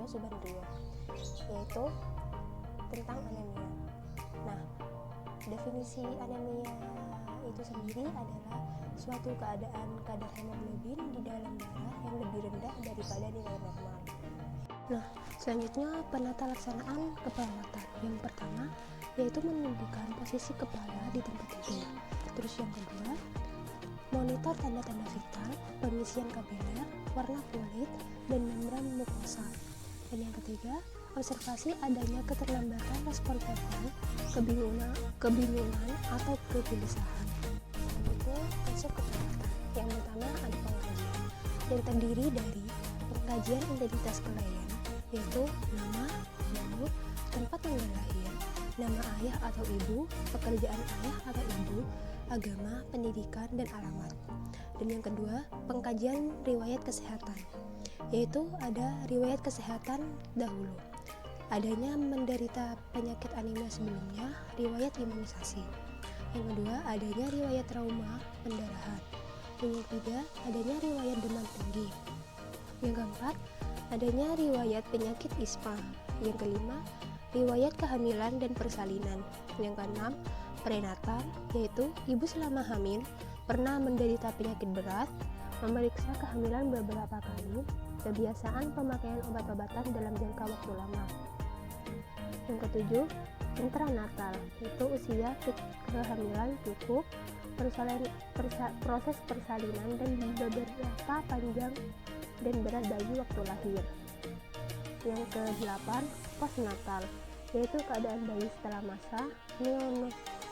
Suryo Subandrio, yaitu tentang anemia. Nah, definisi anemia itu sendiri adalah suatu keadaan kadar hemoglobin di dalam darah yang lebih rendah daripada nilai normal. Nah, selanjutnya penata laksanaan keperawatan. Yang pertama yaitu menundukkan posisi kepala di tempat tidur. Terus yang kedua, monitor tanda-tanda vital, pengisian kapiler, warna kulit, dan membran mukosa. Dan yang ketiga, observasi adanya keterlambatan respon verbal, kebingungan atau kegelisahan. Selanjutnya, konsep keperawatan. Yang pertama ada pengkajian yang terdiri dari pengkajian identitas klien, yaitu nama, umur, tempat tanggal lahir, nama ayah atau ibu, pekerjaan ayah atau ibu, agama, pendidikan, dan alamat. Dan yang kedua, pengkajian riwayat kesehatan, yaitu ada riwayat kesehatan dahulu, adanya menderita penyakit anemia sebelumnya, riwayat imunisasi. Yang kedua, adanya riwayat trauma pendarahan. Dan yang ketiga, adanya riwayat demam tinggi. Yang keempat, adanya riwayat penyakit ISPA. Yang kelima, riwayat kehamilan dan persalinan. Yang keenam, prenatal, yaitu ibu selama hamil pernah menderita penyakit berat, memeriksa kehamilan beberapa kali, kebiasaan pemakaian obat-obatan dalam jangka waktu lama. Yang ketujuh, intranatal, yaitu usia kehamilan cukup, proses persalinan dan beberapa panjang dan berat bayi waktu lahir. Yang ke-8, postnatal, yaitu keadaan bayi setelah masa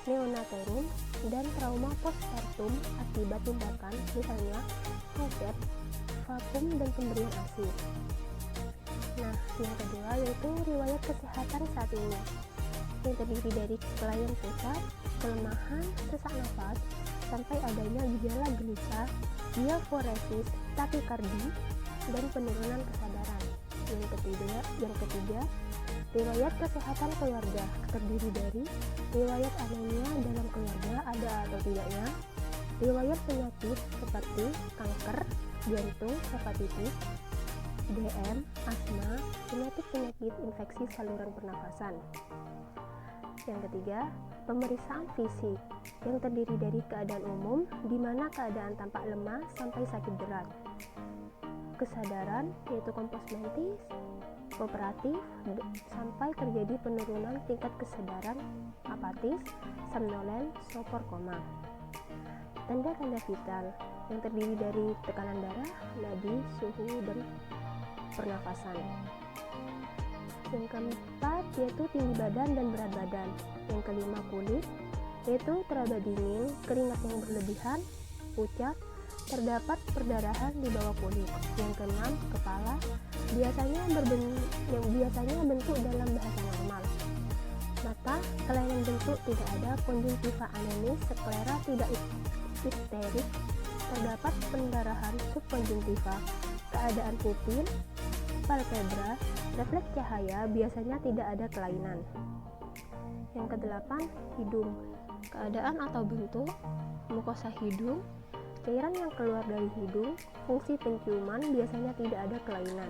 neonatorium dan trauma postpartum akibat tindakan misalnya konset, vakum, dan pemberian ASI. Nah, yang kedua yaitu riwayat kesehatan saat ini, yang terdiri dari kelainan pusat, kelemahan, sesak nafas, sampai adanya gejala gelisah, diaforesis, takikardi, dan penurunan kesadaran. Yang ketiga, riwayat kesehatan keluarga, terdiri dari riwayat anemia dalam keluarga ada atau tidaknya, riwayat penyakit seperti kanker, jantung, hepatitis, DM, asma, penyakit infeksi saluran pernafasan. Yang ketiga, pemeriksaan fisik yang terdiri dari keadaan umum di mana keadaan tampak lemah sampai sakit berat. Kesadaran yaitu kompos mentis, kooperatif sampai terjadi penurunan tingkat kesadaran, apatis, somnolen, sopor koma. Tanda-tanda vital yang terdiri dari tekanan darah, nadi, suhu, dan pernafasan. Yang keempat yaitu tinggi badan dan berat badan. Yang kelima kulit, yaitu teraba dingin, keringat yang berlebihan, pucat, terdapat perdarahan di bawah kulit. Yang keenam kepala, biasanya bentuk dalam bahasa normal. Mata, kelainan bentuk tidak ada, konjungtiva anemis, sklera tidak ikterik, terdapat pendarahan subkonjungtiva, keadaan pupil, palpebra, refleks cahaya, biasanya tidak ada kelainan. Yang kedelapan, hidung, keadaan atau bentuk, mukosa hidung, cairan yang keluar dari hidung, fungsi penciuman, biasanya tidak ada kelainan.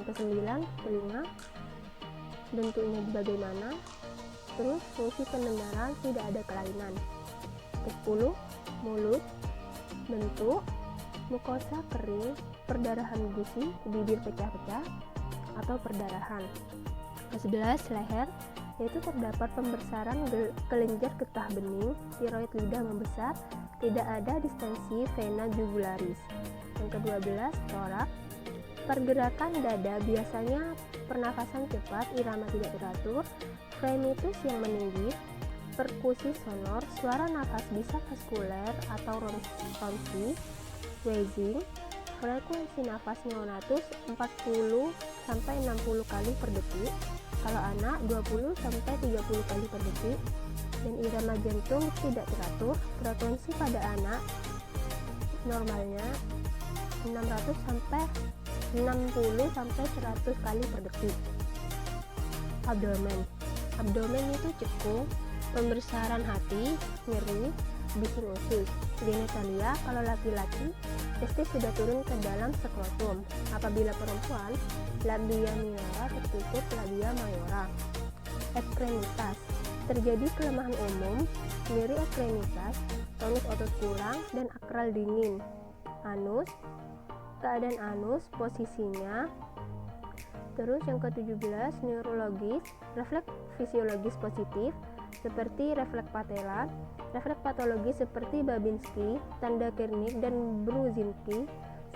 Yang kesembilan, telinga, bentuknya bagaimana, terus fungsi pendengaran tidak ada kelainan. Ke-10, mulut, bentuk, mukosa kering, perdarahan gusi, bibir pecah-pecah atau perdarahan. Ke-11, leher, yaitu terdapat pembesaran kelenjar getah bening, tiroid lidah membesar, tidak ada distensi vena jugularis. Yang ke-12, torak, pergerakan dada, biasanya pernafasan cepat, irama tidak teratur, frenitus yang meninggi, perkusi sonor, suara nafas bisa vaskuler atau ronsi, wheezing, frekuensi nafas neonatus 40 sampai 60 kali per detik, kalau anak 20 sampai 30 kali per detik, dan irama jantung tidak teratur, frekuensi pada anak normalnya 600 sampai 60 sampai 100 kali per detik. Abdomen itu cekung, pembesaran hati, nyeri, bising usus. Genitalia kalau laki-laki testis sudah turun ke dalam skrotum. Apabila perempuan, labia minora tertutup labia mayora. Ekstremitas, terjadi kelemahan umum, nyeri ekstremitas, tonus otot kurang, dan akral dingin. Anus, keadaan anus, posisinya. Terus yang ke-17, neurologis, refleks fisiologis positif, seperti refleks patella, refleks patologis seperti Babinski, tanda Kernig, dan Brudzinski,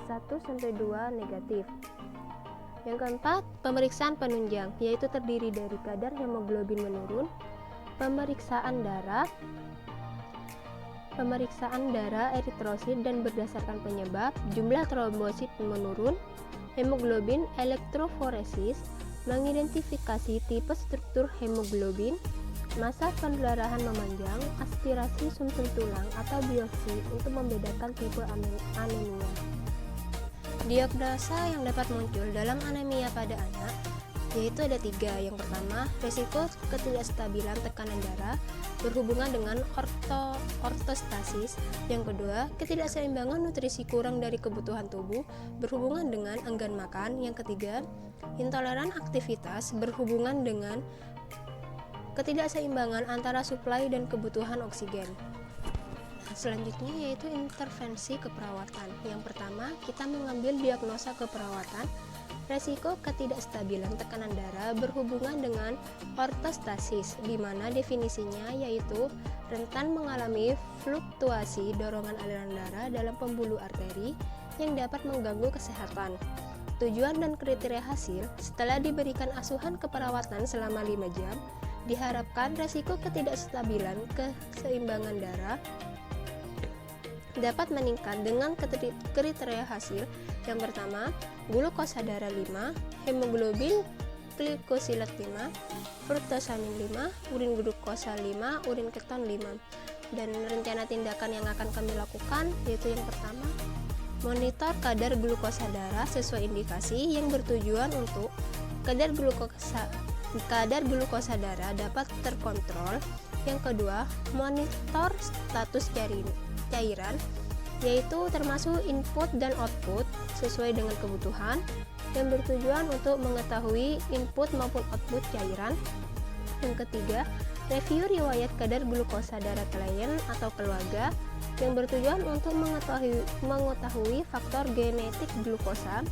1-2 negatif. Yang keempat, pemeriksaan penunjang, yaitu terdiri dari kadar hemoglobin menurun, pemeriksaan darah eritrosit dan berdasarkan penyebab, jumlah trombosit menurun, hemoglobin elektroforesis, mengidentifikasi tipe struktur hemoglobin, massa pendarahan memanjang, aspirasi sumsum tulang atau biopsi untuk membedakan tipe anemia. Diagnosa yang dapat muncul dalam anemia pada anak yaitu ada 3. Yang pertama, risiko ketidakstabilan tekanan darah berhubungan dengan ortostasis. Yang kedua, ketidakseimbangan nutrisi kurang dari kebutuhan tubuh berhubungan dengan enggan makan. Yang ketiga, intoleran aktivitas berhubungan dengan ketidakseimbangan antara suplai dan kebutuhan oksigen. Selanjutnya yaitu intervensi keperawatan. Yang pertama, kita mengambil diagnosa keperawatan. Resiko ketidakstabilan tekanan darah berhubungan dengan ortostasis, di mana definisinya yaitu rentan mengalami fluktuasi dorongan aliran darah dalam pembuluh arteri yang dapat mengganggu kesehatan. Tujuan dan kriteria hasil setelah diberikan asuhan keperawatan selama 5 jam, diharapkan resiko ketidakstabilan keseimbangan darah dapat meningkat dengan kriteria hasil. Yang pertama, glukosa darah 5, hemoglobin glikosilat 5, fruktosamin 5, urin glukosa 5, urin keton 5. Dan rencana tindakan yang akan kami lakukan yaitu yang pertama, monitor kadar glukosa darah sesuai indikasi yang bertujuan untuk kadar glukosa darah dapat terkontrol. Yang kedua, monitor status cairan yaitu termasuk input dan output sesuai dengan kebutuhan yang bertujuan untuk mengetahui input maupun output cairan. Yang ketiga, review riwayat kadar glukosa darah klien atau keluarga yang bertujuan untuk mengetahui faktor genetik glukosa.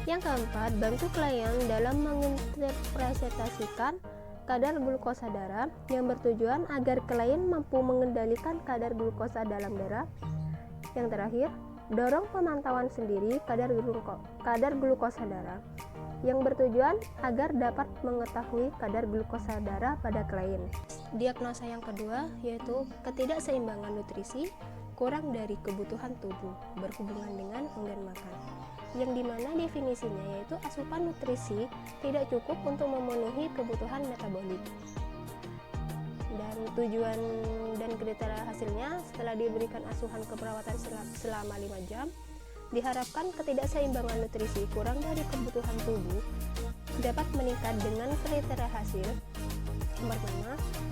Yang keempat, bantu klien dalam menginterpretasikan kadar glukosa darah yang bertujuan agar klien mampu mengendalikan kadar glukosa dalam darah. Yang terakhir, dorong pemantauan sendiri kadar glukosa darah yang bertujuan agar dapat mengetahui kadar glukosa darah pada klien. Diagnosa yang kedua yaitu ketidakseimbangan nutrisi kurang dari kebutuhan tubuh berhubungan dengan enggan makan, yang dimana definisinya yaitu asupan nutrisi tidak cukup untuk memenuhi kebutuhan metabolik. Dan tujuan dan kriteria hasilnya setelah diberikan asuhan keperawatan selama 5 jam, diharapkan ketidakseimbangan nutrisi kurang dari kebutuhan tubuh dapat meningkat dengan kriteria hasil. Yang pertama,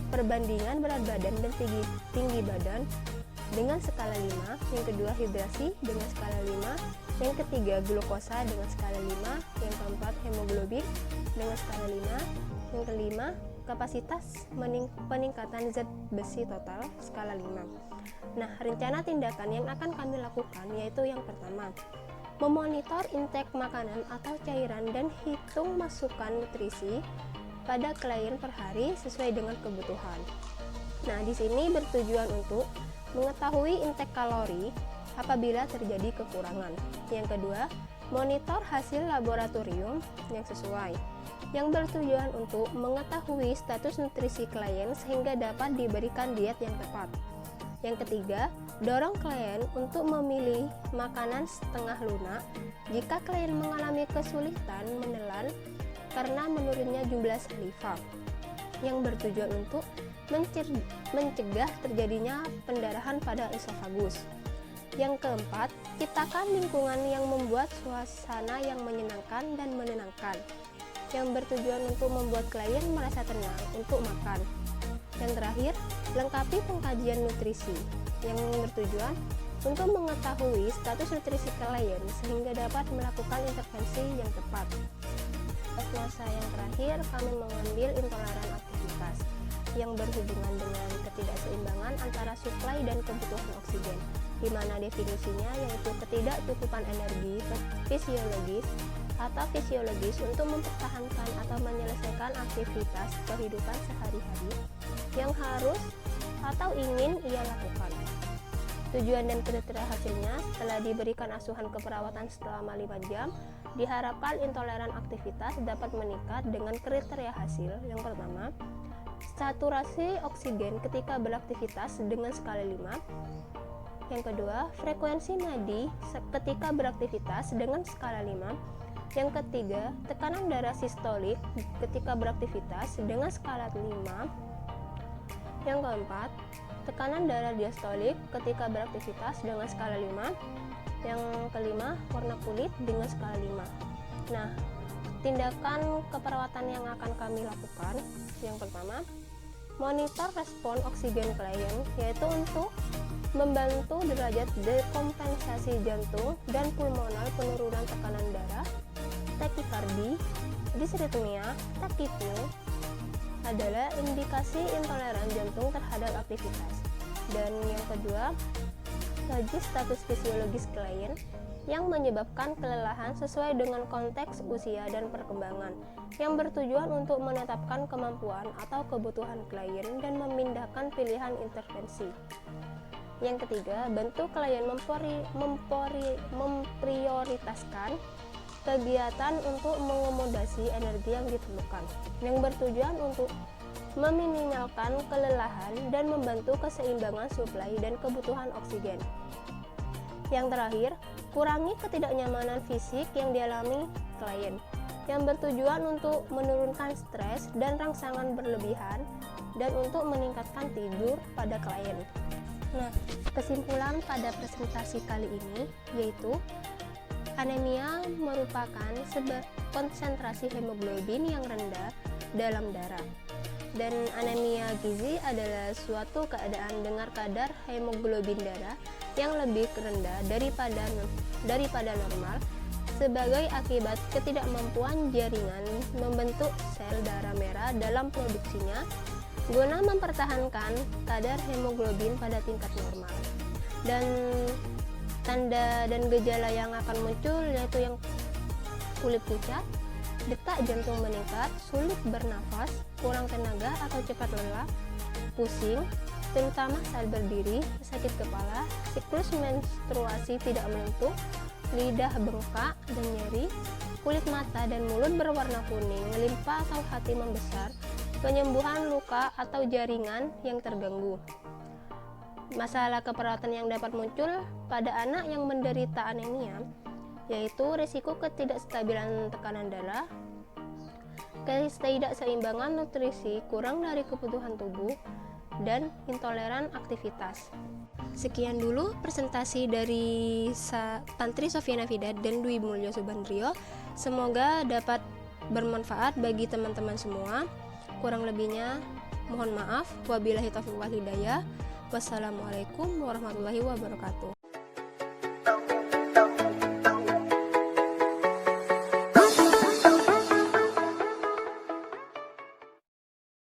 perbandingan berat badan dan tinggi badan dengan skala 5. Yang kedua, hidrasi dengan skala 5. Yang ketiga, glukosa dengan skala 5. Yang keempat, hemoglobin dengan skala 5. Yang kelima, kapasitas peningkatan zat besi total skala 5. Nah, rencana tindakan yang akan kami lakukan yaitu yang pertama, memonitor intake makanan atau cairan dan hitung masukan nutrisi pada klien per hari sesuai dengan kebutuhan. Nah, di sini bertujuan untuk mengetahui intake kalori apabila terjadi kekurangan. Yang kedua, monitor hasil laboratorium yang sesuai, yang bertujuan untuk mengetahui status nutrisi klien sehingga dapat diberikan diet yang tepat. Yang ketiga, dorong klien untuk memilih makanan setengah lunak jika klien mengalami kesulitan menelan karena menurunnya jumlah saliva, yang bertujuan untuk mencegah terjadinya pendarahan pada esofagus. Yang keempat, ciptakan lingkungan yang membuat suasana yang menyenangkan dan menenangkan, yang bertujuan untuk membuat klien merasa tenang untuk makan. Yang terakhir, lengkapi pengkajian nutrisi yang bertujuan untuk mengetahui status nutrisi klien sehingga dapat melakukan intervensi yang tepat. Masa yang terakhir, kami mengambil intoleran aktivitas yang berhubungan dengan ketidakseimbangan antara suplai dan kebutuhan oksigen, di mana definisinya yaitu ketidakcukupan energi fisiologis untuk mempertahankan atau menyelesaikan aktivitas kehidupan sehari-hari yang harus atau ingin ia lakukan. Tujuan dan kriteria hasilnya, setelah diberikan asuhan keperawatan selama 5 jam, diharapkan intoleran aktivitas dapat meningkat dengan kriteria hasil. Yang pertama, saturasi oksigen ketika beraktivitas dengan skala 5. Yang kedua, frekuensi nadi ketika beraktivitas dengan skala 5. Yang ketiga, tekanan darah sistolik ketika beraktivitas dengan skala 5. Yang keempat, tekanan darah diastolik ketika beraktivitas dengan skala 5. Yang kelima, warna kulit dengan skala 5. Nah, tindakan keperawatan yang akan kami lakukan, yang pertama, monitor respon oksigen klien, yaitu untuk membantu derajat dekompensasi jantung dan pulmonal, penurunan tekanan darah, takikardi, disritmia, takipneu adalah indikasi intoleran jantung terhadap aktivitas. Dan yang kedua, kaji status fisiologis klien yang menyebabkan kelelahan sesuai dengan konteks usia dan perkembangan, yang bertujuan untuk menetapkan kemampuan atau kebutuhan klien dan memindahkan pilihan intervensi. Yang ketiga, bantu klien memprioritaskan kegiatan untuk mengakomodasi energi yang diperlukan, yang bertujuan untuk meminimalkan kelelahan dan membantu keseimbangan suplai dan kebutuhan oksigen. Yang terakhir, kurangi ketidaknyamanan fisik yang dialami klien, yang bertujuan untuk menurunkan stres dan rangsangan berlebihan dan untuk meningkatkan tidur pada klien. Nah, kesimpulan pada presentasi kali ini yaitu anemia merupakan sebab konsentrasi hemoglobin yang rendah dalam darah. Dan anemia gizi adalah suatu keadaan dengan kadar hemoglobin darah yang lebih rendah daripada normal sebagai akibat ketidakmampuan jaringan membentuk sel darah merah dalam produksinya guna mempertahankan kadar hemoglobin pada tingkat normal. Dan tanda dan gejala yang akan muncul yaitu yang kulit pucat, detak jantung meningkat, sulit bernafas, kurang tenaga atau cepat lelah, pusing, terutama saat berdiri, sakit kepala, siklus menstruasi tidak menentu, lidah bengkak dan nyeri, kulit mata dan mulut berwarna kuning, limpa atau hati membesar, penyembuhan luka atau jaringan yang terganggu. Masalah keperawatan yang dapat muncul pada anak yang menderita anemia yaitu risiko ketidakstabilan tekanan darah, ketidakseimbangan nutrisi, kurang dari kebutuhan tubuh, dan intoleran aktivitas. Sekian dulu presentasi dari Tantri Sofiana Fidat dan Dwi Mulyo Subandrio. Semoga dapat bermanfaat bagi teman-teman semua. Kurang lebihnya mohon maaf. Wabillahi taufiq wal hidayah. Wassalamualaikum warahmatullahi wabarakatuh.